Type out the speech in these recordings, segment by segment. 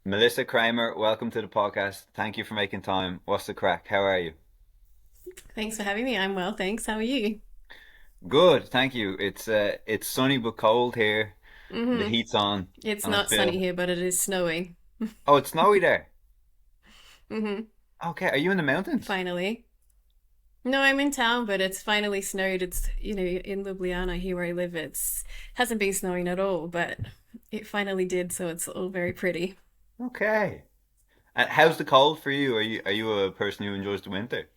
Melissa Kramer, welcome to the podcast. Thank you for making time. What's the crack? How are you? Thanks for having me. I'm well, thanks. How are you? Good, thank you. It's sunny but cold here. The hmm heat's on, It's and I not sunny feel. here, but it is snowing. Oh, it's snowy there. hmm Okay, are you in the mountains? Finally. No, I'm in town, but it's finally snowed. It's in Ljubljana, here where I live, it's hasn't been snowing at all, but it finally did, so it's all very pretty. Okay. And how's the cold for you? Are you a person who enjoys the winter?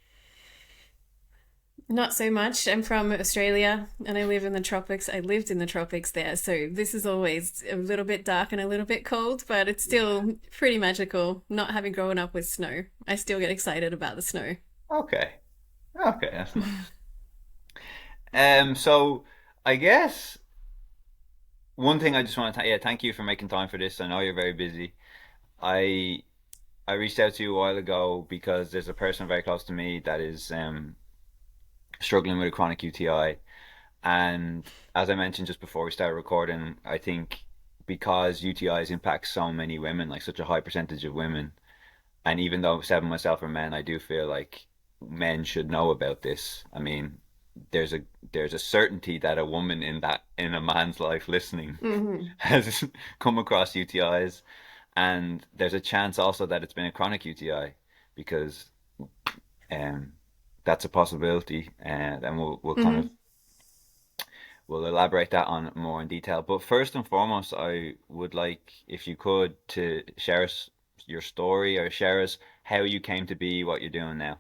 Not so much. I'm from Australia and I live in the tropics. I lived in the tropics there, so this is always a little bit dark and a little bit cold, but it's Yeah. still pretty magical. Not having grown up with snow, I still get excited about the snow. Okay. Okay, that's nice. So I guess one thing I just want to, yeah, thank you for making time for this. I know you're very busy. I I reached out to you a while ago because there's a person very close to me that is struggling with a chronic UTI. And as I mentioned just before we started recording, I think because UTIs impact so many women, like such a high percentage of women, and even though seven of myself are men, I do feel like men should know about this. I mean, there's a there's a certainty that a woman in a man's life listening hmm has come across UTIs, and there's a chance also that it's been a chronic UTI because um, that's a possibility, and we'll kind of hmm we'll elaborate that on more in detail. But first and foremost, I would like, if you could, to share us your story or share us how you came to be what you're doing now.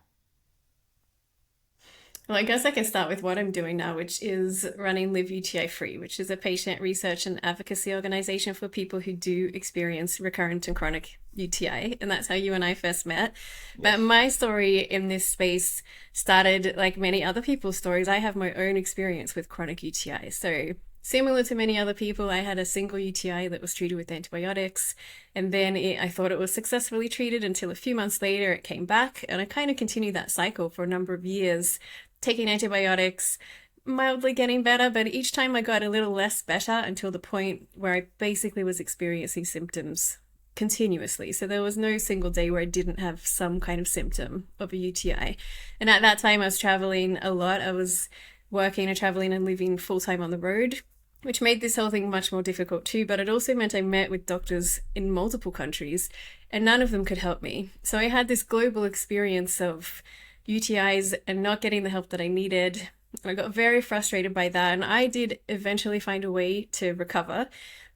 Well, I guess I can start with what I'm doing now, which is running Live UTI Free, which is a patient research and advocacy organization for people who do experience recurrent and chronic UTI. And that's how you and I first met. But Yes. my story in this space started like many other people's stories. I have my own experience with chronic UTI. So, similar to many other people, I had a single UTI that was treated with antibiotics. And then I thought it was successfully treated until a few months later it came back. And I kind of continued that cycle for a number of years taking antibiotics, mildly getting better, but each time I got a little less better until the point where I basically was experiencing symptoms continuously. So there was no single day where I didn't have some kind of symptom of a UTI. And at that time, I was traveling a lot. I was working and traveling and living full time on the road, which made this whole thing much more difficult too. But it also meant I met with doctors in multiple countries and none of them could help me. So I had this global experience of UTIs and not getting the help that I needed. And I got very frustrated by that. And I did eventually find a way to recover.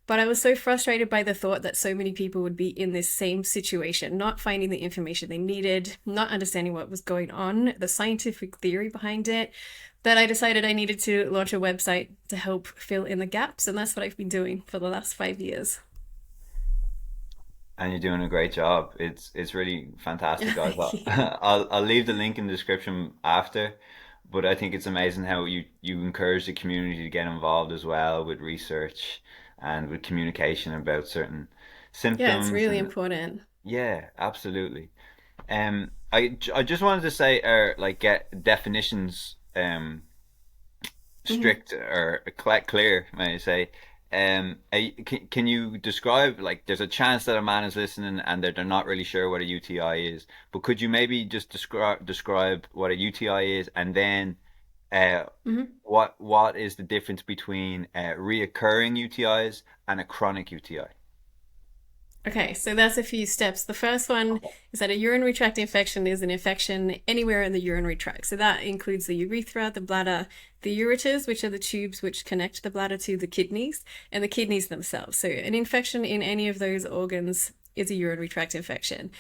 But I was so frustrated by the thought that so many people would be in this same situation, not finding the information they needed, not understanding what was going on, the scientific theory behind it, that I decided I needed to launch a website to help fill in the gaps. And that's what I've been doing for the last 5 years. And you're doing a great job. It's really fantastic, guys. Yeah. I'll leave the link in the description after, but I think it's amazing how you encourage the community to get involved as well with research and with communication about certain Yeah, it's symptoms really and important. yeah, absolutely. I just wanted to say, like get definitions Mhm. strict or clear, may I say. Can you describe, like, there's a chance that a man is listening and they're not really sure what a UTI is, but could you maybe just describe what a UTI is, and then uh, Mhm. what is the difference between reoccurring UTIs and a chronic UTI? Okay, so that's a few steps. The first one is that a urinary tract infection is an infection anywhere in the urinary tract. So that includes the urethra, the bladder, the ureters, which are the tubes which connect the bladder to the kidneys, and the kidneys themselves. So an infection in any of those organs is a urinary tract infection.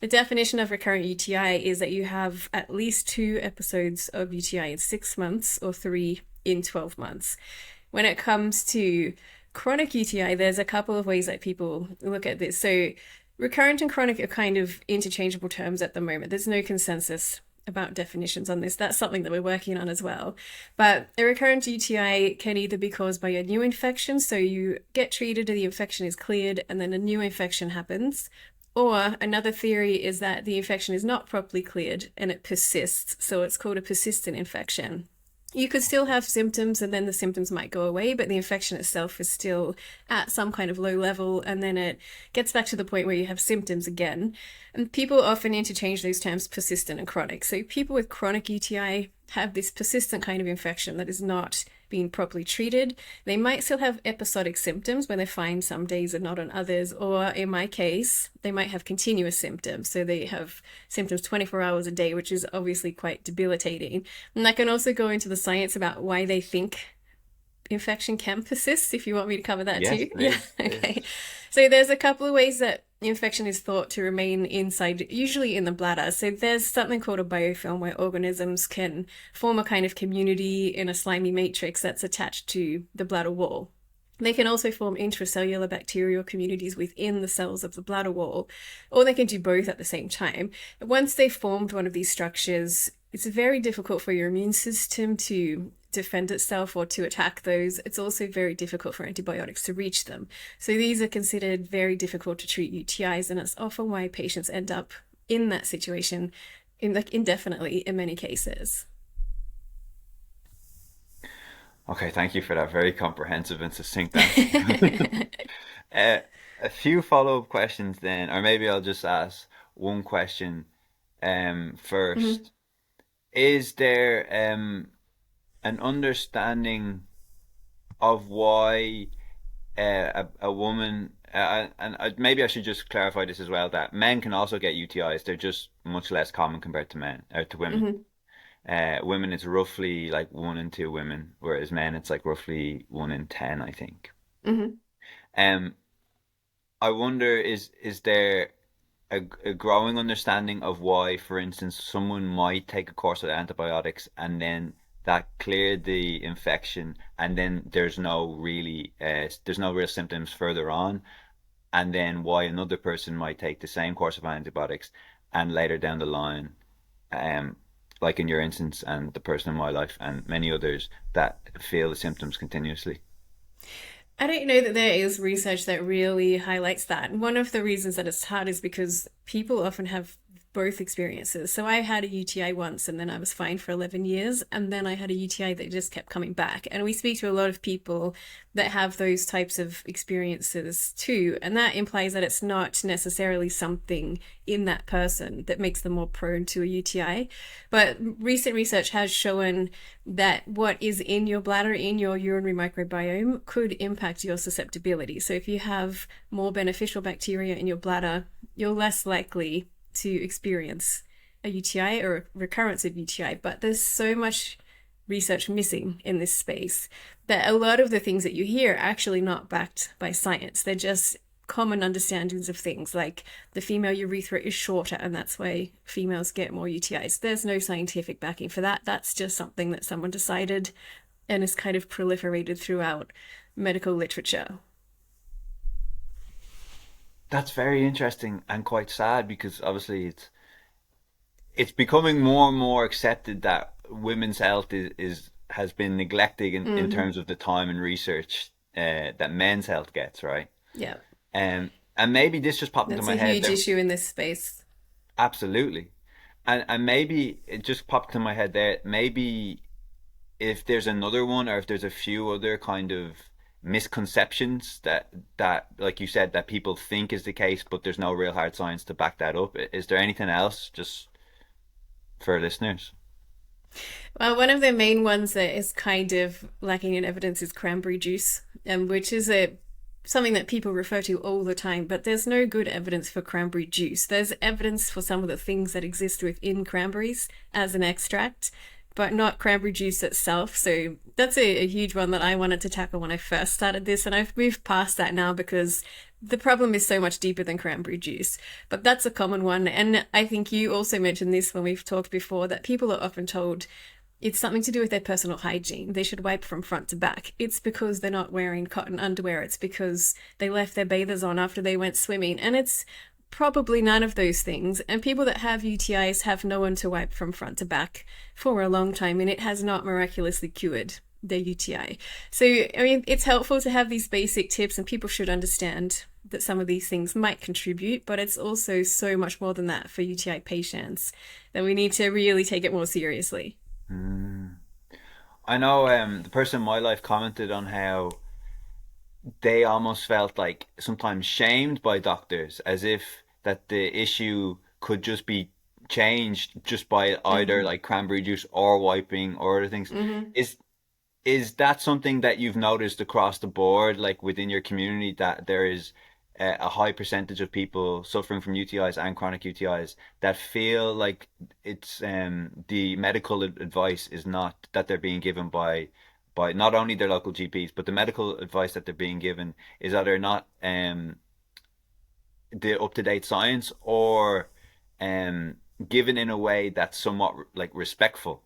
The definition of recurrent UTI is that you have at least two episodes of UTI in 6 months or three in 12 months. When it comes to chronic UTI, there's a couple of ways that people look at this. So, recurrent and chronic are kind of interchangeable terms at the moment. There's no consensus about definitions on this. That's something that we're working on as well. But a recurrent UTI can either be caused by a new infection, so you get treated, the infection is cleared, and then a new infection happens. Or another theory is that the infection is not properly cleared and it persists, so it's called a persistent infection. You could still have symptoms and then the symptoms might go away, but the infection itself is still at some kind of low level, and then it gets back to the point where you have symptoms again. And people often interchange those terms persistent and chronic. So people with chronic UTI have this persistent kind of infection that is not being properly treated. They might still have episodic symptoms where they're fine some days and not on others, or in my case, they might have continuous symptoms. So they have symptoms 24 hours a day, which is obviously quite debilitating. And I can also go into the science about why they think infection can persist, if you want me to cover that Yes, too. Yeah, please. okay. So there's a couple of ways that infection is thought to remain inside, usually in the bladder. So there's something called a biofilm where organisms can form a kind of community in a slimy matrix that's attached to the bladder wall. They can also form intracellular bacterial communities within the cells of the bladder wall, or they can do both at the same time. Once they've formed one of these structures, it's very difficult for your immune system to defend itself or to attack those. It's also very difficult for antibiotics to reach them. So these are considered very difficult to treat UTIs, and it's often why patients end up in that situation indefinitely in many cases. Okay, thank you for that very comprehensive and succinct answer. Uh, a few follow-up questions then, or maybe I'll just ask one question Mhm. first. Is there an understanding of why a woman, and maybe I should just clarify this as well, that men can also get UTIs. They're just much less common compared to men, or to women. Mhm. Women, it's roughly like 1 in 2 women, whereas men, it's like roughly 1 in 10, I think. Mhm. Um, I wonder, is there a growing understanding of why, for instance, someone might take a course of antibiotics and then that cleared the infection, and then there's no real symptoms further on, and then why another person might take the same course of antibiotics and later down the line, um, like in your instance and the person in my life and many others that feel the symptoms continuously. I don't know that there is research that really highlights that. And one of the reasons that it's hard is because people often have both experiences. So I had a UTI once and then I was fine for 11 years. And then I had a UTI that just kept coming back. And we speak to a lot of people that have those types of experiences too. And that implies that it's not necessarily something in that person that makes them more prone to a UTI. But recent research has shown that what is in your bladder, in your urinary microbiome, could impact your susceptibility. So if you have more beneficial bacteria in your bladder, you're less likely to experience a UTI or a recurrence of UTI. But there's so much research missing in this space that a lot of the things that you hear are actually not backed by science. They're just common understandings of things like the female urethra is shorter and that's why females get more UTIs. There's no scientific backing for that. That's just something that someone decided and is kind of proliferated throughout medical literature. That's very interesting and quite sad because obviously it's becoming more and more accepted that women's health is has been neglected in Mm-hmm. terms of the time and research that men's health gets, right? Yeah, And maybe this just popped into that's my a head huge that issue in this space. absolutely, and maybe it just popped into my head there. Maybe if there's another one, or if there's a few other kind of misconceptions that like you said that people think is the case, but there's no real hard science to back that up. Is there anything else just for listeners? Well, one of the main ones that is kind of lacking in evidence is cranberry juice, which is a something that people refer to all the time, but there's no good evidence for cranberry juice. There's evidence for some of the things that exist within cranberries as an extract, but not cranberry juice itself. So that's a huge one that I wanted to tackle when I first started this, and I've moved past that now because the problem is so much deeper than cranberry juice. But that's a common one, and I think you also mentioned this when we've talked before that people are often told it's something to do with their personal hygiene. They should wipe from front to back. It's because they're not wearing cotton underwear. It's because they left their bathers on after they went swimming. And it's probably none of those things. And people that have UTIs have no one to wipe from front to back for a long time, and it has not miraculously cured their UTI. So, I mean, it's helpful to have these basic tips, and people should understand that some of these things might contribute, but it's also so much more than that for UTI patients that we need to really take it more seriously. Hmm. I know the person in my life commented on how they almost felt like sometimes shamed by doctors, as if that the issue could just be changed just by either Mm-hmm. like cranberry juice or wiping or other things. Mm-hmm. Is is that something that you've noticed across the board, like within your community, that there is a high percentage of people suffering from UTIs and chronic UTIs that feel like it's the medical advice is not that they're being given by not only their local GPs, but the medical advice that they're being given is either not the up-to-date science or um given in a way that's somewhat like respectful.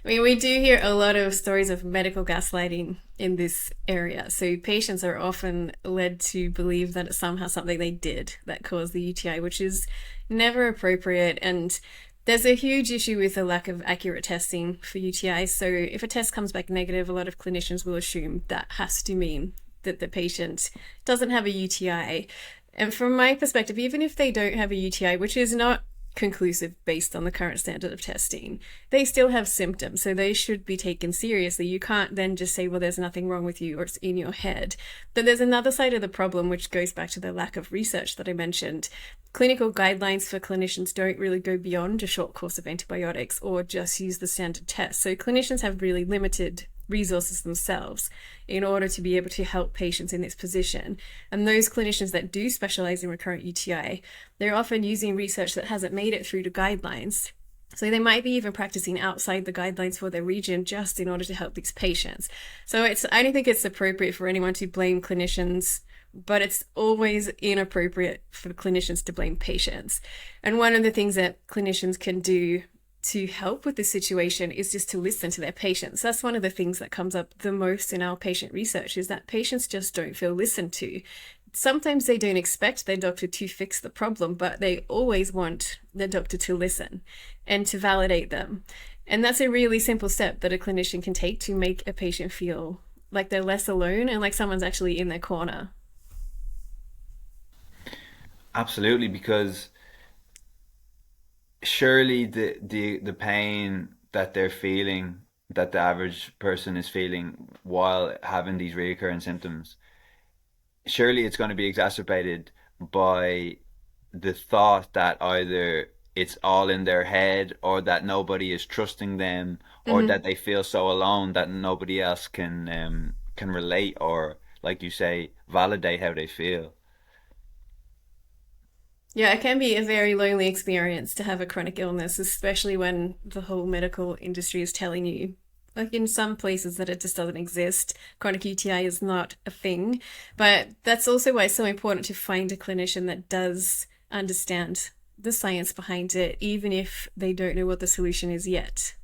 I mean, we do hear a lot of stories of medical gaslighting in this area. So patients are often led to believe that it's somehow something they did that caused the UTI, which is never appropriate. And there's a huge issue with the lack of accurate testing for UTIs. So if a test comes back negative, a lot of clinicians will assume that has to mean that the patient doesn't have a UTI. And from my perspective, even if they don't have a UTI, which is not conclusive based on the current standard of testing, they still have symptoms, so they should be taken seriously. You can't then just say, well, there's nothing wrong with you or it's in your head. But there's another side of the problem, which goes back to the lack of research that I mentioned. Clinical guidelines for clinicians don't really go beyond a short course of antibiotics or just use the standard test. So clinicians have really limited resources themselves in order to be able to help patients in this position. And those clinicians that do specialize in recurrent UTI, they're often using research that hasn't made it through to guidelines. So they might be even practicing outside the guidelines for their region just in order to help these patients. So I don't think it's appropriate for anyone to blame clinicians, but it's always inappropriate for clinicians to blame patients. And one of the things that clinicians can do to help with this situation is just to listen to their patients. That's one of the things that comes up the most in our patient research, is that patients just don't feel listened to. Sometimes they don't expect their doctor to fix the problem, but they always want the doctor to listen and to validate them. And that's a really simple step that a clinician can take to make a patient feel like they're less alone and like someone's actually in their corner. Absolutely, because surely the pain that they're feeling, that the average person is feeling while having these recurring symptoms, surely it's going to be exacerbated by the thought that either it's all in their head, or that nobody is trusting them, or Mm-hmm. that they feel so alone that nobody else can relate, or like you say, validate how they feel. Yeah, it can be a very lonely experience to have a chronic illness, especially when the whole medical industry is telling you, like in some places, that it just doesn't exist. Chronic UTI is not a thing. But that's also why it's so important to find a clinician that does understand the science behind it, even if they don't know what the solution is yet.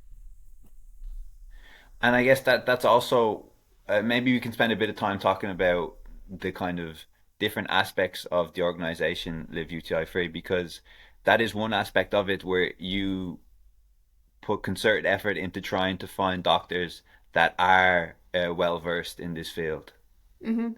And I guess that's also maybe we can spend a bit of time talking about the kind of different aspects of the organization Live UTI Free, because that is one aspect of it where you put concerted effort into trying to find doctors that are well versed in this field. Hmm.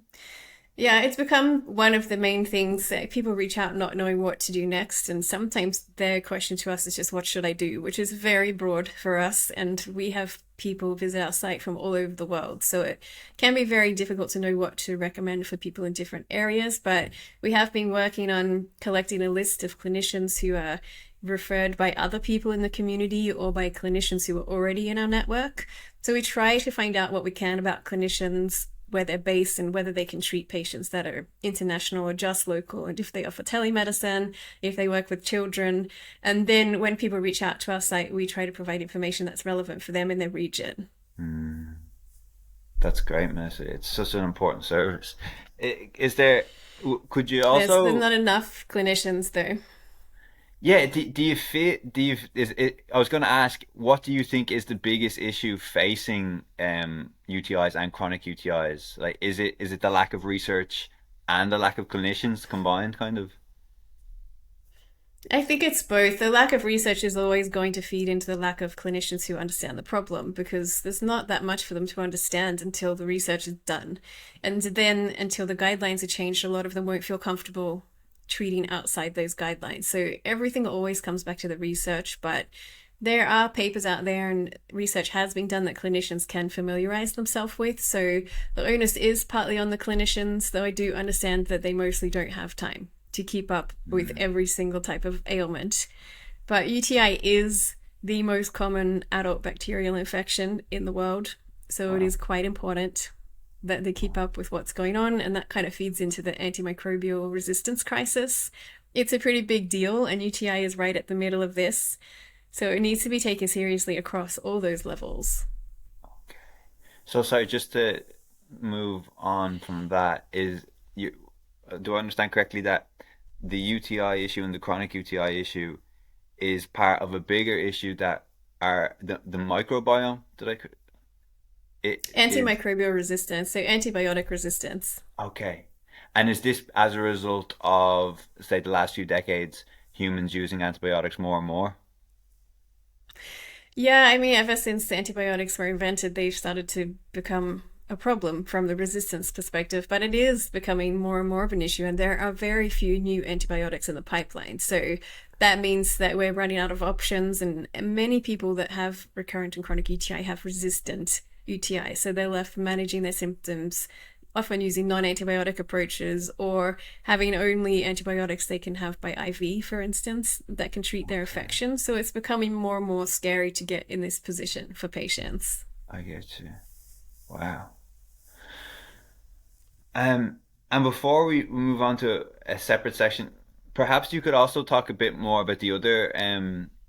Yeah, it's become one of the main things that people reach out not knowing what to do next. And sometimes their question to us is just, what should I do? Which is very broad for us. And we have people visit our site from all over the world. So it can be very difficult to know what to recommend for people in different areas. But we have been working on collecting a list of clinicians who are referred by other people in the community or by clinicians who are already in our network. So we try to find out what we can about clinicians, where they're based, and whether they can treat patients that are international or just local, and if they offer telemedicine, if they work with children. And then when people reach out to our site, we try to provide information that's relevant for them in their region. Mm, that's great, Messi. It's such an important service. Is there, could you There's also, not enough clinicians though. yeah, do you feel, do you, is it, I was going to ask, what do you think is the biggest issue facing UTIs and chronic UTIs? Like, is it the lack of research and the lack of clinicians combined, kind of? I think it's both. The lack of research is always going to feed into the lack of clinicians who understand the problem, because there's not that much for them to understand until the research is done. And then until the guidelines are changed, a lot of them won't feel comfortable treating outside those guidelines. So everything always comes back to the research, but There are papers out there and research has been done that clinicians can familiarize themselves with. So the onus is partly on the clinicians, though I do understand that they mostly don't have time to keep up with Mm. every single type of ailment. But UTI is the most common adult bacterial infection in the world. So it Wow. is quite important that they keep up with what's going on. And that kind of feeds into the antimicrobial resistance crisis. It's a pretty big deal, and UTI is right at the middle of this. So it needs to be taken seriously across all those levels. Okay. So sorry, just to move on from that, is you do I understand correctly that the UTI issue and the chronic UTI issue is part of a bigger issue that are the microbiome? It is Antimicrobial resistance, so antibiotic resistance. okay. And is this as a result of, say, the last few decades, humans using antibiotics more and more? Yeah, I mean, ever since antibiotics were invented, they've started to become a problem from the resistance perspective, but it is becoming more and more of an issue, and there are very few new antibiotics in the pipeline. So that means that we're running out of options, and many people that have recurrent and chronic UTI have resistant UTI. So they're left managing their symptoms, often using non antibiotic approaches or having only antibiotics they can have by IV, for instance, that can treat their Okay, infection. So it's becoming more and more scary to get in this position for patients. I get you. Wow. Um, and before we move on to a separate section, perhaps you could also talk a bit more about the other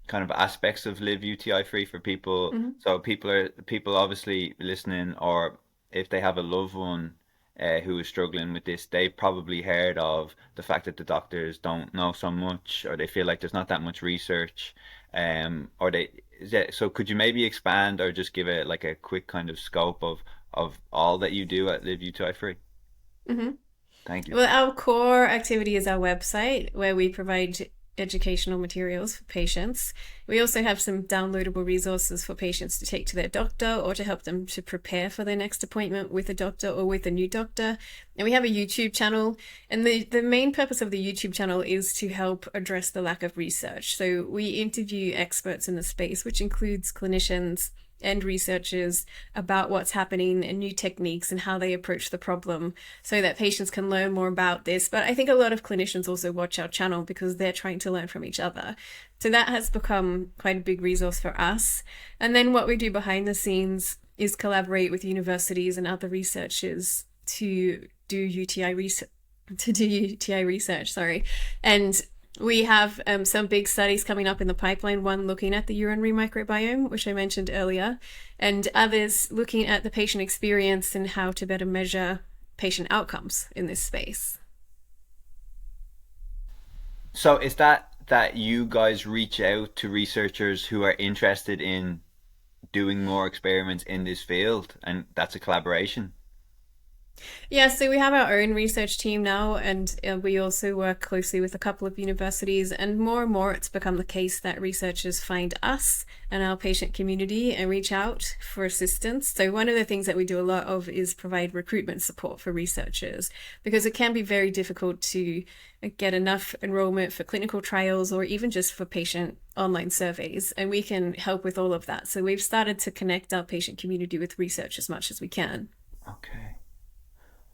kind of aspects of Live UTI Free for people. Mm-hmm. So people obviously listening, or if they have a loved one who is struggling with this, they've probably heard of the fact that the doctors don't know so much, or they feel like there's not that much research, or they. So could you maybe expand or just give it like a quick kind of scope of all that you do at Live UTI Free? Mm-hmm. Thank you. Well, our core activity is our website where we provide educational materials for patients. We also have some downloadable resources for patients to take to their doctor or to help them to prepare for their next appointment with a doctor or with a new doctor. And we have a YouTube channel. And the main purpose of the YouTube channel is to help address the lack of research. So we interview experts in the space, which includes clinicians and researchers about what's happening and new techniques and how they approach the problem so that patients can learn more about this. But I think a lot of clinicians also watch our channel because they're trying to learn from each other. So that has become quite a big resource for us. And then what we do behind the scenes is collaborate with universities and other researchers do UTI research to do UTI research, sorry. And we have some big studies coming up in the pipeline, one looking at the urinary microbiome, which I mentioned earlier, and others looking at the patient experience and how to better measure patient outcomes in this space. So is that you guys reach out to researchers who are interested in doing more experiments in this field, and that's a collaboration? Yeah, so we have our own research team now, and we also work closely with a couple of universities. And more, it's become the case that researchers find us and our patient community and reach out for assistance. So, one of the things that we do a lot of is provide recruitment support for researchers because it can be very difficult to get enough enrollment for clinical trials or even just for patient online surveys. And we can help with all of that. So, we've started to connect our patient community with research as much as we can. Okay,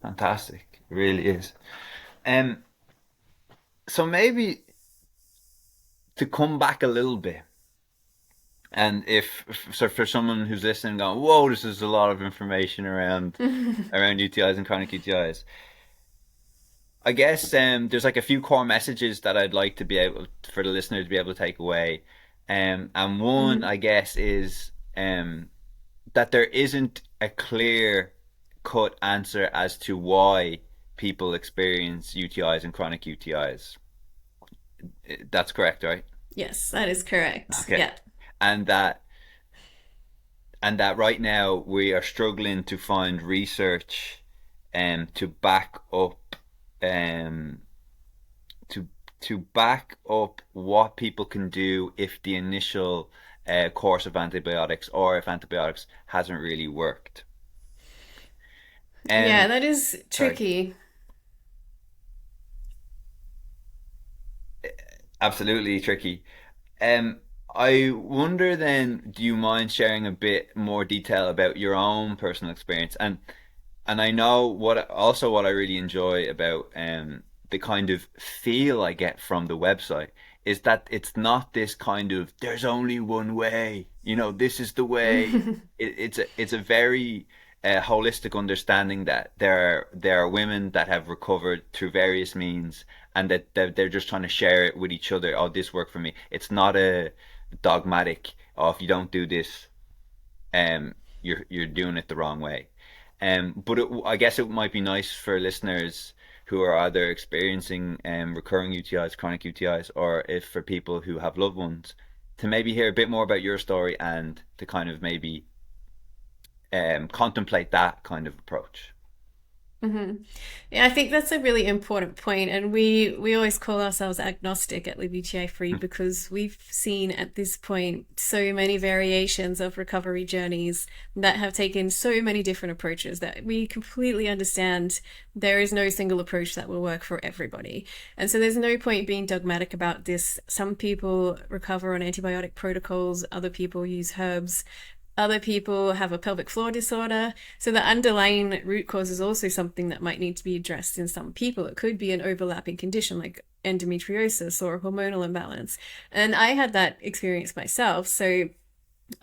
fantastic. It really is. Um, so maybe to come back a little bit, and so for someone who's listening, going, "Whoa, this is a lot of information around UTIs and chronic UTIs." I guess there's like a few core messages that I'd like to be able for the listener to be able to take away. And one, Mhm. I guess, is that there isn't a clear cut answer as to why people experience UTIs and chronic UTIs. That's correct, right? Yes, that is correct. Okay. Yeah. And that and that right now we are struggling to find research to back up um to back up what people can do if the initial course of antibiotics or if antibiotics hasn't really worked. Yeah, Um, that is sorry, tricky. absolutely tricky. Um, I wonder then, do you mind sharing a bit more detail about your own personal experience? And I know what I really enjoy about the kind of feel I get from the website is that it's not this kind of there's only one way, this is the way. It's a very holistic understanding that there are women that have recovered through various means, and that they're just trying to share it with each other. Oh, this worked for me. It's not a dogmatic. Oh, if you don't do this, you're doing it the wrong way. But I guess it might be nice for listeners who are either experiencing recurring UTIs, chronic UTIs, or if for people who have loved ones, to maybe hear a bit more about your story and to kind of maybe contemplate that kind of approach. hmm Yeah, I think that's a really important point, and we always call ourselves agnostic at Live UTI Free because we've seen at this point so many variations of recovery journeys that have taken so many different approaches that we completely understand there is no single approach that will work for everybody. And so there's no point being dogmatic about this. Some people recover on antibiotic protocols, other people use herbs. Other people have a pelvic floor disorder. So the underlying root cause is also something that might need to be addressed in some people. It could be an overlapping condition like endometriosis or hormonal imbalance. And I had that experience myself. So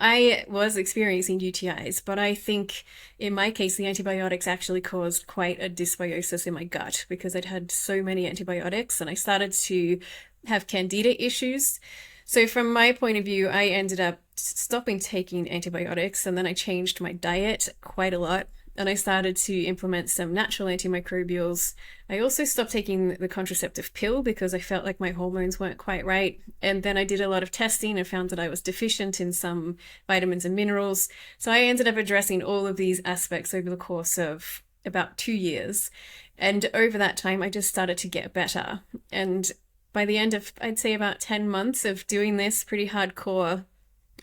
I was experiencing UTIs, but I think in my case, the antibiotics actually caused quite a dysbiosis in my gut because I'd had so many antibiotics and I started to have candida issues. So, from my point of view, I ended up stopping taking antibiotics and then I changed my diet quite a lot. And I started to implement some natural antimicrobials. I also stopped taking the contraceptive pill because I felt like my hormones weren't quite right. And then I did a lot of testing and found that I was deficient in some vitamins and minerals. So I ended up addressing all of these aspects over the course of about 2 years. And over that time, I just started to get better. And by the end of, I'd say, about 10 months of doing this pretty hardcore,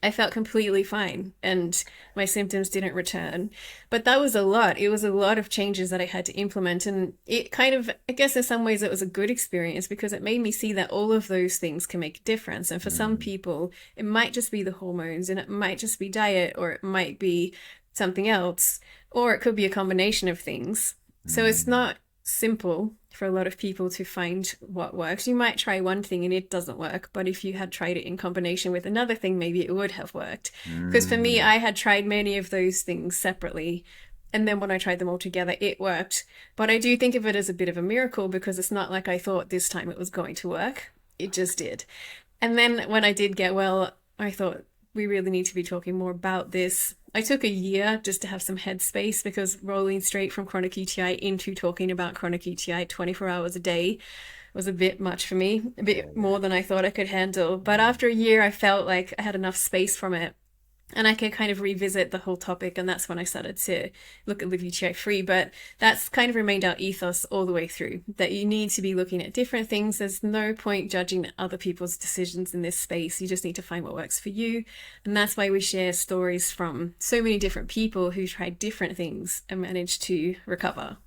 I felt completely fine and my symptoms didn't return. But that was a lot. It was a lot of changes that I had to implement. And it kind of, I guess in some ways, it was a good experience because it made me see that all of those things can make a difference. And for some Mm, people, it might just be the hormones and it might just be diet or it might be something else, or it could be a combination of things. So it's mm, not simple for a lot of people to find what works. You might try one thing and it doesn't work, but if you had tried it in combination with another thing, maybe it would have worked. Because for me, mm, I had tried many of those things separately. And then when I tried them all together, it worked. But I do think of it as a bit of a miracle because it's not like I thought this time it was going to work. It just did. And then when I did get well, I thought we really need to be talking more about this. I took a year just to have some headspace because rolling straight from chronic UTI into talking about chronic UTI 24 hours a day was a bit much for me, a yeah, bit more than I thought I could handle. But after a year, I felt like I had enough space from it and I could kind of revisit the whole topic. And that's when I started to look at Live UTI Free. But that's kind of remained our ethos all the way through that you need to be looking at different things. There's no point judging other people's decisions in this space. You just need to find what works for you. And that's why we share stories from so many different people who tried different things and managed to recover.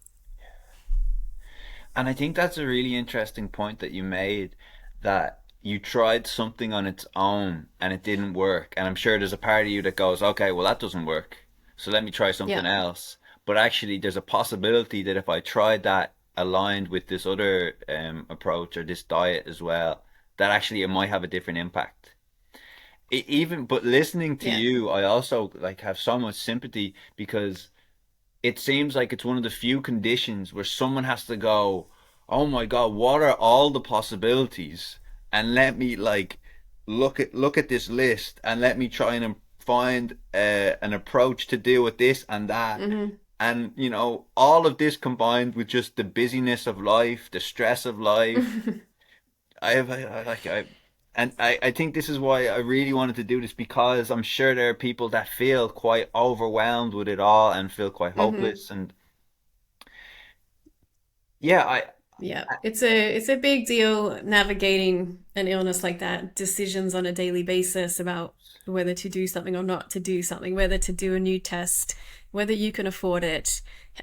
and I think that's a really interesting point that you made, that you tried something on its own and it didn't work. And I'm sure there's a part of you that goes, okay, well, that doesn't work. So let me try something Yeah. else. But actually, there's a possibility that if I tried that aligned with this other approach or this diet as well, that actually it might have a different impact. But listening to Yeah. you, I also like have so much sympathy because it seems like it's one of the few conditions where someone has to go, oh my God, what are all the possibilities? And let me like look at this list and let me try and find an approach to deal with this and that. hmm And all of this combined with just the busyness of life, the stress of life. I think this is why I really wanted to do this, because I'm sure there are people that feel quite overwhelmed with it all and feel quite hmm hopeless. And yeah, Yeah, it's a big deal navigating an illness like that, decisions on a daily basis about whether to do something or not to do something, whether to do a new test, whether you can afford it,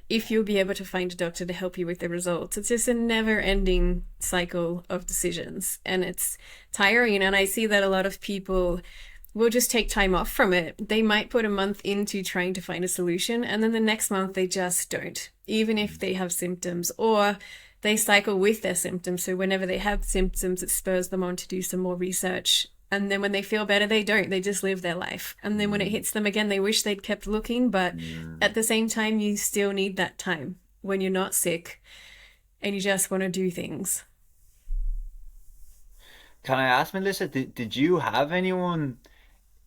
if you'll be able to find a doctor to help you with the results. It's just a never-ending cycle of decisions, and it's tiring. And I see that a lot of people will just take time off from it. They might put a month into trying to find a solution, and then the next month they just don't, even if they have symptoms, or they cycle with their symptoms. So whenever they have symptoms, it spurs them on to do some more research. And then when they feel better, they don't. They just live their life. And then when it Mm, hits them again, they wish they'd kept looking. But mm. at the same time, you still need that time when you're not sick and you just want to do things. Can I ask, Melissa, did you have anyone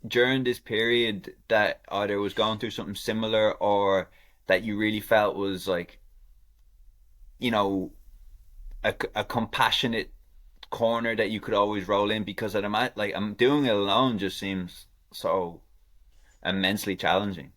during this period that either was going through something similar or that you really felt was like, you know, a compassionate corner that you could always roll in? Because like I'm doing it alone just seems so immensely challenging.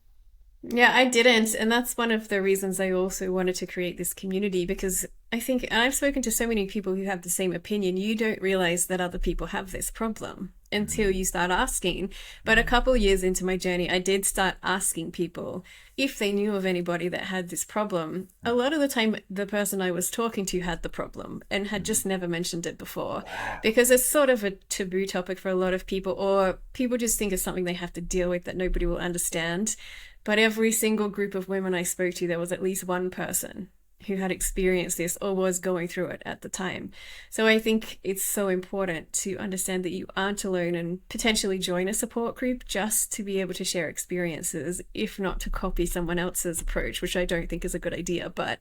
Yeah, I didn't. And that's one of the reasons I also wanted to create this community because I think, and I've spoken to so many people who have the same opinion, you don't realize that other people have this problem until Mm, you start asking. But a mm, couple years into my journey, I did start asking people if they knew of anybody that had this problem. A lot of the time, the person I was talking to had the problem and had mm. just never mentioned it before Wow. because it's sort of a taboo topic for a lot of people, or people just think it's something they have to deal with that nobody will understand. But every single group of women I spoke to, there was at least one person who had experienced this or was going through it at the time. So I think it's so important to understand that you aren't alone and potentially join a support group just to be able to share experiences, if not to copy someone else's approach, which I don't think is a good idea. But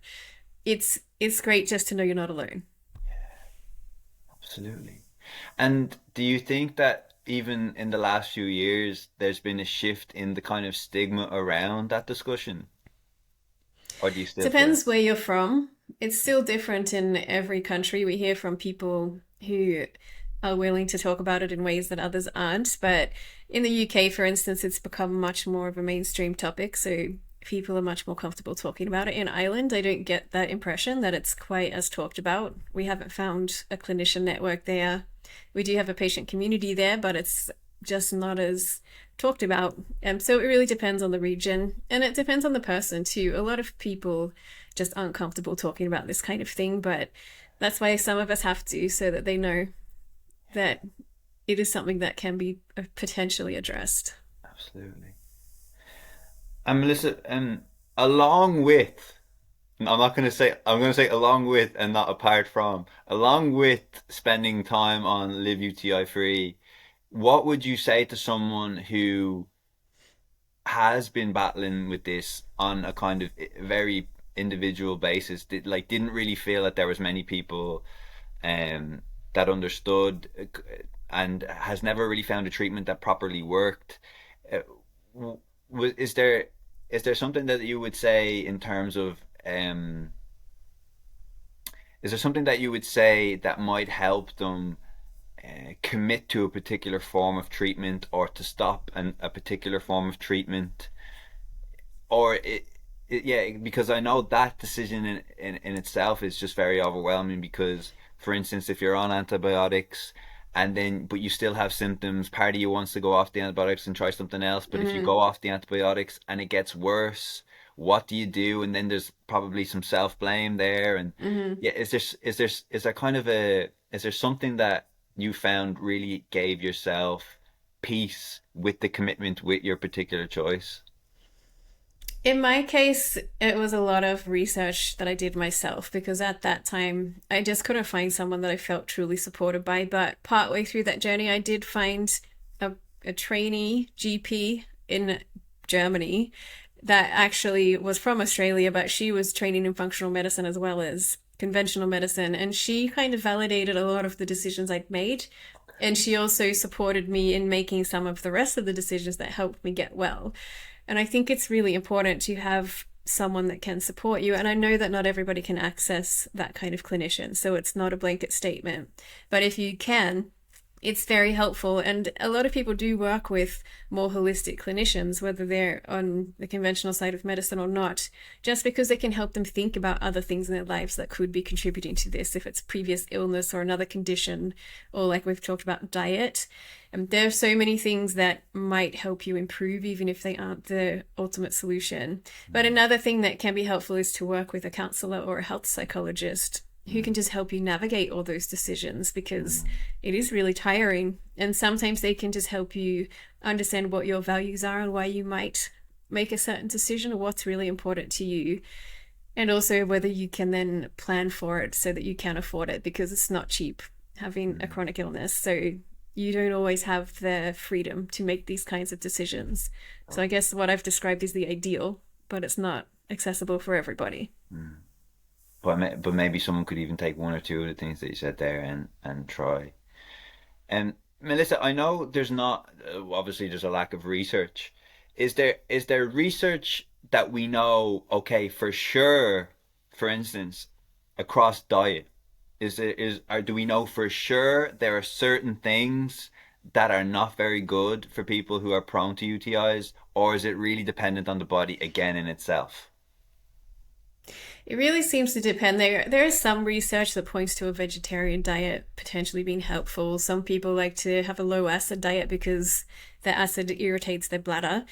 it's great just to know you're not alone. Absolutely. And do you think that even in the last few years, there's been a shift in the kind of stigma around that discussion? Or do you still feel? Depends where you're from. It's still different in every country. We hear from people who are willing to talk about it in ways that others aren't. But in the UK, for instance, it's become much more of a mainstream topic. So people are much more comfortable talking about it. In Ireland, I don't get that impression that it's quite as talked about. We haven't found a clinician network there. We do have a patient community there, but it's just not as talked about. So it really depends on the region and it depends on the person too. A lot of people just aren't comfortable talking about this kind of thing, but that's why some of us have to so that they know that it is something that can be potentially addressed. Absolutely. And Melissa, along with, I'm going to say along with and not apart from, along with spending time on Live UTI Free, what would you say to someone who has been battling with this on a kind of very individual basis, didn't really feel that there was many people um, that understood and has never really found a treatment that properly worked. Uh, is there something that you would say in terms of is there something that you would say that might help them commit to a particular form of treatment or to stop a particular form of treatment? Or yeah, because I know that decision in itself is just very overwhelming because, for instance, if you're on antibiotics and then but you still have symptoms, part of you wants to go off the antibiotics and try something else, but if you Mm, go off the antibiotics and it gets worse, what do you do? And then there's probably some self-blame there. And mm-hmm. yeah, is there kind of a is there something that you found really gave yourself peace with the commitment with your particular choice? In my case, it was a lot of research that I did myself because at that time I just couldn't find someone that I felt truly supported by. But partway through that journey, I did find a, a trainee GP in Germany that actually was from Australia, but she was training in functional medicine as well as conventional medicine. And she kind of validated a lot of the decisions I'd made. And she also supported me in making some of the rest of the decisions that helped me get well. And I think it's really important to have someone that can support you. And I know that not everybody can access that kind of clinician, so it's not a blanket statement. But if you can, it's very helpful. And a lot of people do work with more holistic clinicians, whether they're on the conventional side of medicine or not, just because they can help them think about other things in their lives that could be contributing to this, if it's previous illness or another condition, or like we've talked about, diet. And there are so many things that might help you improve, even if they aren't the ultimate solution. But another thing that can be helpful is to work with a counselor or a health psychologist who can just help you navigate all those decisions, because it is really tiring. And sometimes they can just help you understand what your values are and why you might make a certain decision, or what's really important to you. And also whether you can then plan for it so that you can afford it, because it's not cheap having a chronic illness. So you don't always have the freedom to make these kinds of decisions. So I guess what I've described is the ideal, but it's not accessible for everybody. But maybe someone could even take one or two of the things that you said there and try. And Melissa, I know there's not obviously there's a lack of research. Is there research that we know, okay, for sure, for instance, across diet, do we know for sure there are certain things that are not very good for people who are prone to UTIs, or is it really dependent on the body again in itself? It really seems to depend. There is some research that points to a vegetarian diet potentially being helpful. Some people like to have a low acid diet because the acid irritates their bladder.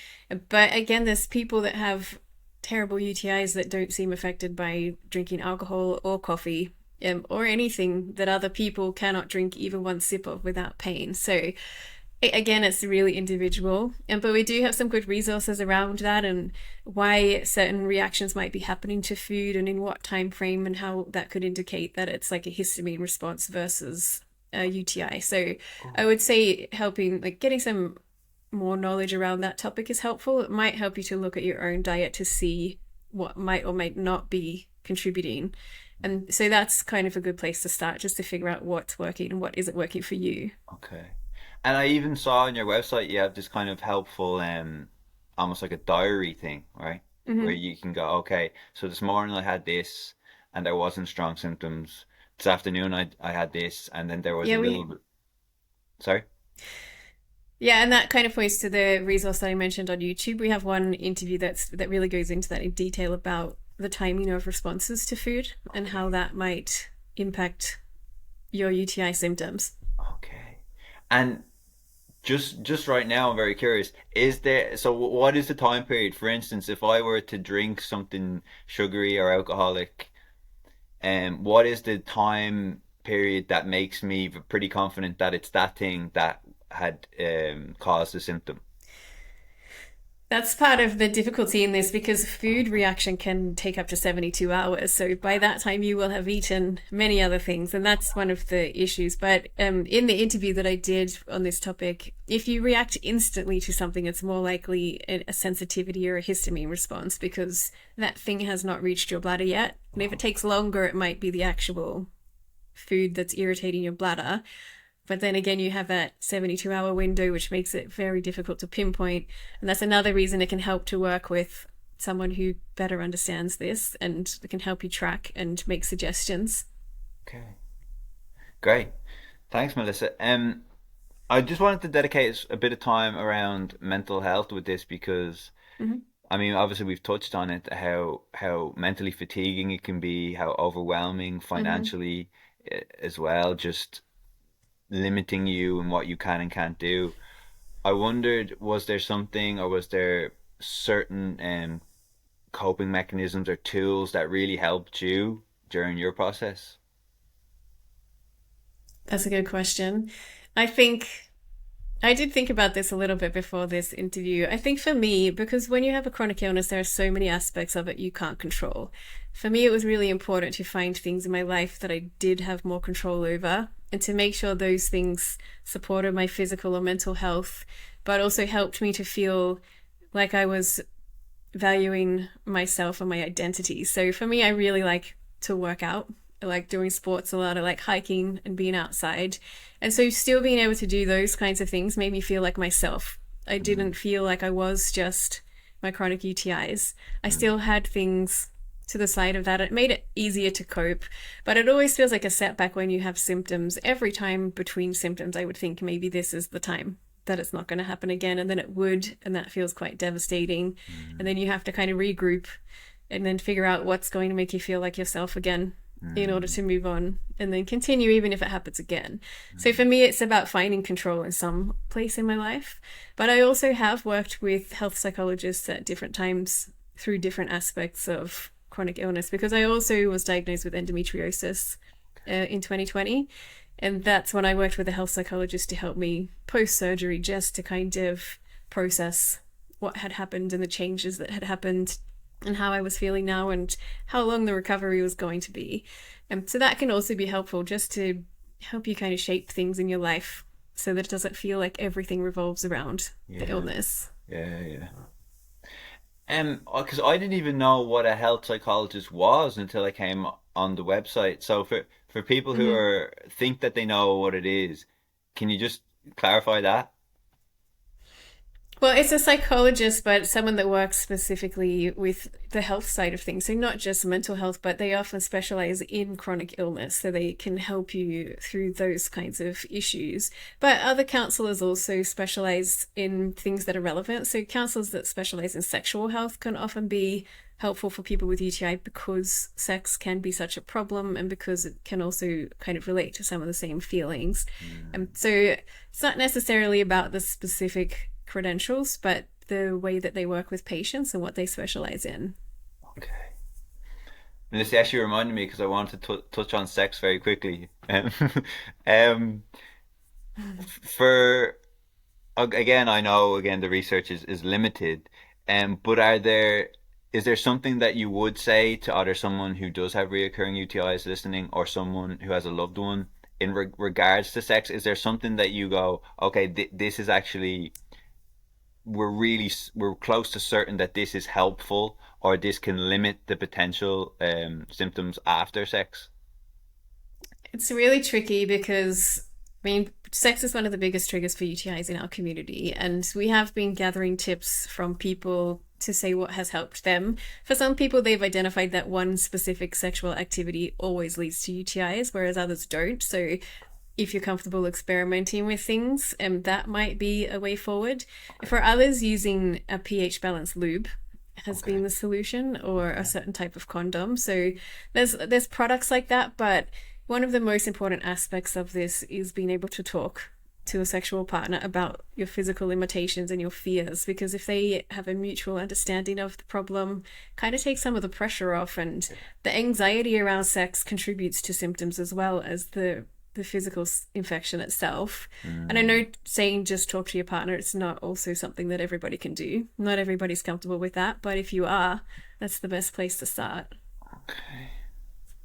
But again, there's people that have terrible UTIs that don't seem affected by drinking alcohol or coffee, or anything that other people cannot drink even one sip of without pain. So again, it's really individual. But we do have some good resources around that, and why certain reactions might be happening to food and in what time frame, and how that could indicate that it's like a histamine response versus a UTI. So I would say helping, like getting some more knowledge around that topic is helpful. It might help you to look at your own diet to see what might or might not be contributing. And so that's kind of a good place to start, just to figure out what's working and what isn't working for you. Okay. And I even saw on your website you have this kind of helpful, almost like a diary thing, right? Where Hmm. you can go, okay, so this morning I had this, and there wasn't strong symptoms. This afternoon I had this, and then there was a Yeah, little we bit. Sorry? Yeah, and that kind of points to the resource that I mentioned on YouTube. We have one interview that really goes into that in detail about the timing of responses to food and how Okay. that might impact your UTI symptoms. Okay. And just right now, I'm very curious. What is the time period? For instance, if I were to drink something sugary or alcoholic, what is the time period that makes me pretty confident that it's that thing that had caused the symptom? That's part of the difficulty in this, because food reaction can take up to 72 hours. So by that time, you will have eaten many other things. And that's one of the issues. But in the interview that I did on this topic, if you react instantly to something, it's more likely a sensitivity or a histamine response, because that thing has not reached your bladder yet. And if it takes longer, it might be the actual food that's irritating your bladder. But then again, you have that 72-hour window, which makes it very difficult to pinpoint. And that's another reason it can help to work with someone who better understands this and can help you track and make suggestions. Okay, great. Thanks, Melissa. I just wanted to dedicate a bit of time around mental health with this because Hmm. I mean, obviously we've touched on it, how mentally fatiguing it can be, how overwhelming Hmm. financially as well, just limiting you and what you can and can't do. I wondered, was there something or was there certain coping mechanisms or tools that really helped you during your process? That's a good question. I think I did think about this a little bit before this interview. I think for me, because when you have a chronic illness, there are so many aspects of it you can't control. For me, it was really important to find things in my life that I did have more control over, and to make sure those things supported my physical or mental health, but also helped me to feel like I was valuing myself and my identity. So for me, I really like to work out. I like doing sports a lot. I like hiking and being outside. And so still being able to do those kinds of things made me feel like myself. I didn't feel like I was just my chronic UTIs. I still had things to the side of that. It made it easier to cope, but it always feels like a setback when you have symptoms. Every time between symptoms, I would think maybe this is the time that it's not going to happen again, and then it would, and that feels quite devastating. And Mm, then you have to kind of regroup and then figure out what's going to make you feel like yourself again in order mm, to move on and then continue even if it happens again. So mm. for me, it's about finding control in some place in my life. But I also have worked with health psychologists at different times through different aspects of chronic illness because I also was diagnosed with endometriosis in 2020. And that's when I worked with a health psychologist to help me post surgery just to kind of process what had happened and the changes that had happened and how I was feeling now and how long the recovery was going to be. And so that can also be helpful just to help you kind of shape things in your life so that it doesn't feel like everything revolves around the Yeah, illness. yeah, yeah. Because I didn't even know what a health psychologist was until I came on the website. So for people who Mm-hmm. are think that they know what it is, can you just clarify that? Well, it's a psychologist, but someone that works specifically with the health side of things. So, not just mental health, but they often specialize in chronic illness. So, they can help you through those kinds of issues. But other counselors also specialize in things that are relevant. So, counselors that specialize in sexual health can often be helpful for people with UTI because sex can be such a problem and because it can also kind of relate to some of the same feelings. Mm, And so, it's not necessarily about the specific credentials, but the way that they work with patients and what they specialize in. okay. And this actually reminded me because I wanted to touch on sex very quickly. Um, for again, I know again the research is limited, but is there something that you would say to either someone who does have reoccurring UTIs listening or someone who has a loved one in regards to sex? Is there something that you go, okay, this is actually we're close to certain that this is helpful or this can limit the potential symptoms after sex? It's really tricky because, I mean, sex is one of the biggest triggers for UTIs in our community, and we have been gathering tips from people to say what has helped them. For some people, they've identified that one specific sexual activity always leads to UTIs, whereas others don't. So if you're comfortable experimenting with things, that might be a way forward. For others, using a pH balanced lube has Okay. been the solution, or a Okay. certain type of condom. So there's products like that, but one of the most important aspects of this is being able to talk to a sexual partner about your physical limitations and your fears, because if they have a mutual understanding of the problem, kind of takes some of the pressure off, and the anxiety around sex contributes to symptoms as well as the physical infection itself. And I Mm, know saying just talk to your partner, it's not also something that everybody can do. Not everybody's comfortable with that, but if you are, that's the best place to start. okay.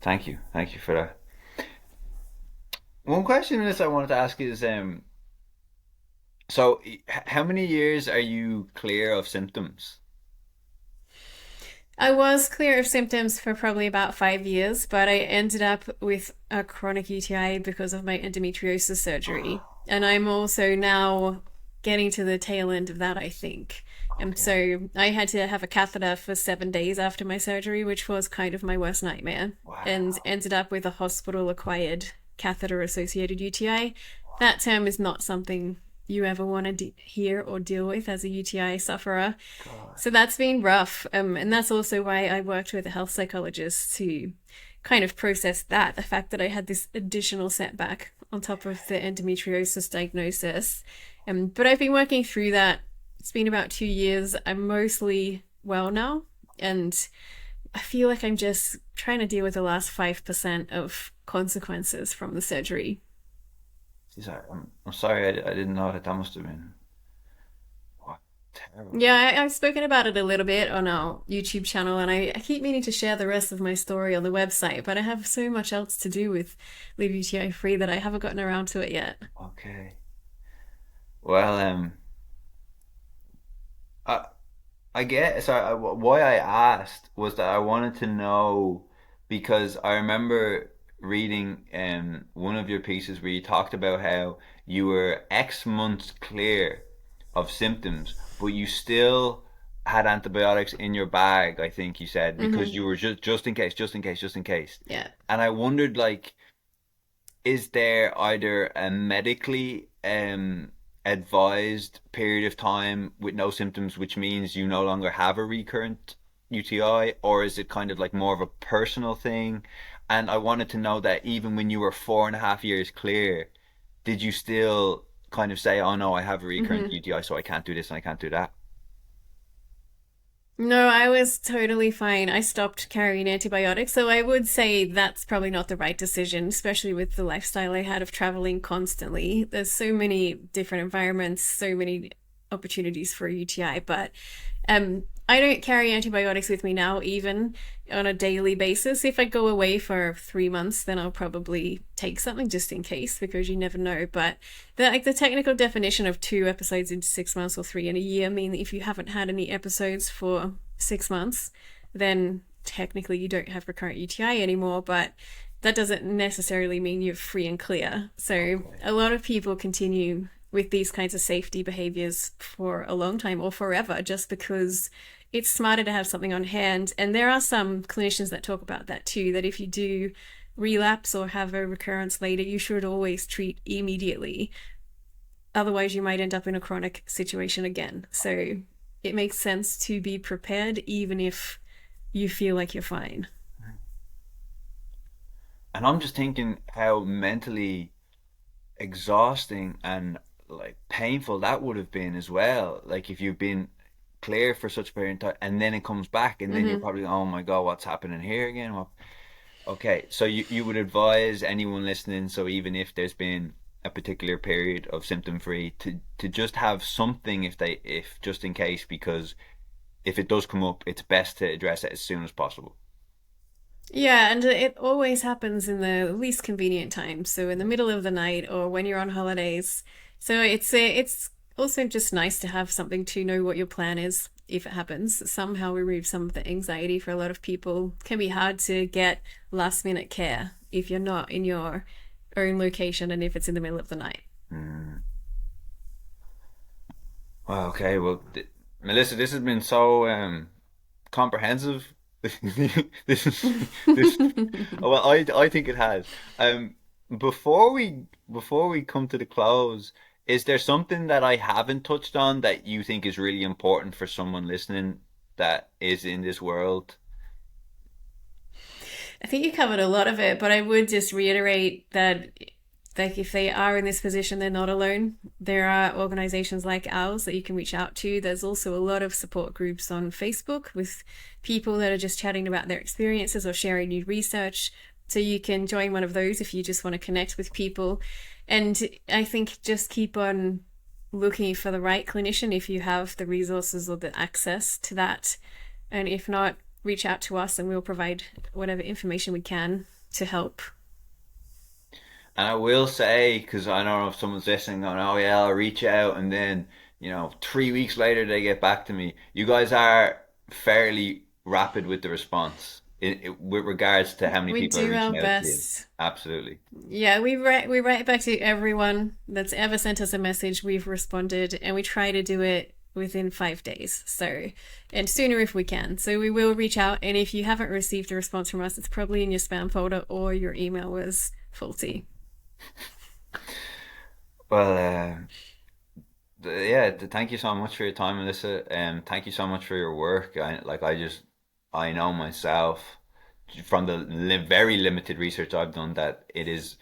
Thank you. Thank you for that. One question in this I wanted to ask is so how many years are you clear of symptoms? I was clear of symptoms for probably about 5 years, but I ended up with a chronic UTI because of my endometriosis surgery. And I'm also now getting to the tail end of that, I think. And Okay. so I had to have a catheter for 7 days after my surgery, which was kind of my worst nightmare, and Wow. ended up with a hospital acquired catheter associated UTI. That term is not something you ever want to hear or deal with as a UTI sufferer. God. So that's been rough. And that's also why I worked with a health psychologist to kind of process that, the fact that I had this additional setback on top of the endometriosis diagnosis. But I've been working through that. It's been about 2 years. I'm mostly well now. And I feel like I'm just trying to deal with the last 5% of consequences from the surgery. I'm sorry, I didn't know that that must have been what, Yeah, terrible. I've spoken about it a little bit on our YouTube channel, and I keep meaning to share the rest of my story on the website, but I have so much else to do with Live UTI Free that I haven't gotten around to it yet. Okay. Well, I I get so why I asked was that I wanted to know because I remember reading one of your pieces where you talked about how you were X months clear of symptoms, but you still had antibiotics in your bag, I think you said, because Hmm. you were just in case, just in case, just in case. Yeah. And I wondered, like, is there either a medically advised period of time with no symptoms, which means you no longer have a recurrent UTI, or is it kind of like more of a personal thing? And I wanted to know that even when you were 4.5 years clear, did you still kind of say, "Oh no, I have a recurrent Hmm. UTI, so I can't do this and I can't do that"? No, I was totally fine. I stopped carrying antibiotics, so I would say that's probably not the right decision, especially with the lifestyle I had of traveling constantly. There's so many different environments, so many opportunities for a UTI, but I don't carry antibiotics with me now, even on a daily basis. If I go away for 3 months, then I'll probably take something just in case, because you never know. But the technical definition of 2 episodes into 6 months or three in a year mean that if you haven't had any episodes for 6 months, then technically you don't have recurrent UTI anymore. But that doesn't necessarily mean you're free and clear. So Okay. a lot of people continue with these kinds of safety behaviors for a long time or forever, just because it's smarter to have something on hand. And there are some clinicians that talk about that too, that if you do relapse or have a recurrence later, you should always treat immediately. Otherwise, you might end up in a chronic situation again. So it makes sense to be prepared, even if you feel like you're fine. And I'm just thinking how mentally exhausting and like painful that would have been as well. Like if you've been clear for such a period of time and then it comes back and then you're Mm-hmm. probably, oh my God, what's happening here again? What? Okay, so you would advise anyone listening, so even if there's been a particular period of symptom free, to just have something if just in case, because if it does come up, it's best to address it as soon as possible. Yeah, and it always happens in the least convenient time. So in the middle of the night or when you're on holidays. So it's also just nice to have something to know what your plan is if it happens. Somehow remove some of the anxiety for a lot of people. It can be hard to get last minute care if you're not in your own location and if it's in the middle of the night. Mm. Well, okay, well, Melissa, this has been so comprehensive. This is this. Well, I think it has. Um, before we come to the close, is there something that I haven't touched on that you think is really important for someone listening that is in this world? I think you covered a lot of it, but I would just reiterate that like if they are in this position, they're not alone. There are organizations like ours that you can reach out to. There's also a lot of support groups on Facebook with people that are just chatting about their experiences or sharing new research. So you can join one of those if you just want to connect with people. And I think just keep on looking for the right clinician if you have the resources or the access to that. And if not, reach out to us and we'll provide whatever information we can to help. And I will say, because I don't know if someone's listening, going, "Oh yeah, I'll reach out," and then 3 weeks later they get back to me. You guys are fairly rapid with the response with regards to how many We people are do our reaching out to you. best. Absolutely. Yeah, we write back to everyone that's ever sent us a message. We've responded, and we try to do it within 5 days. So, and sooner if we can. So we will reach out, and if you haven't received a response from us, it's probably in your spam folder or your email was faulty. Well, yeah. Thank you so much for your time, Melissa. Thank you so much for your work. I know myself from the very limited research I've done that it is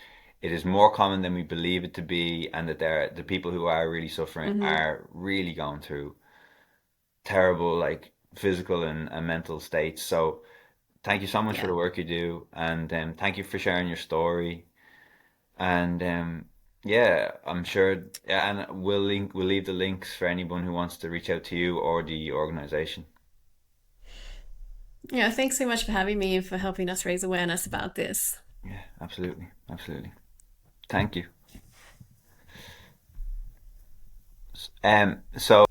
more common than we believe it to be, and that the people who are really suffering Mm-hmm. are really going through terrible, like, physical and mental states. So thank you so much for Yeah. the work you do, and thank you for sharing your story. And yeah, I'm sure, yeah, and we'll leave the links for anyone who wants to reach out to you or the organization. Yeah, thanks so much for having me and for helping us raise awareness about this. Yeah, absolutely, absolutely. Thank you. So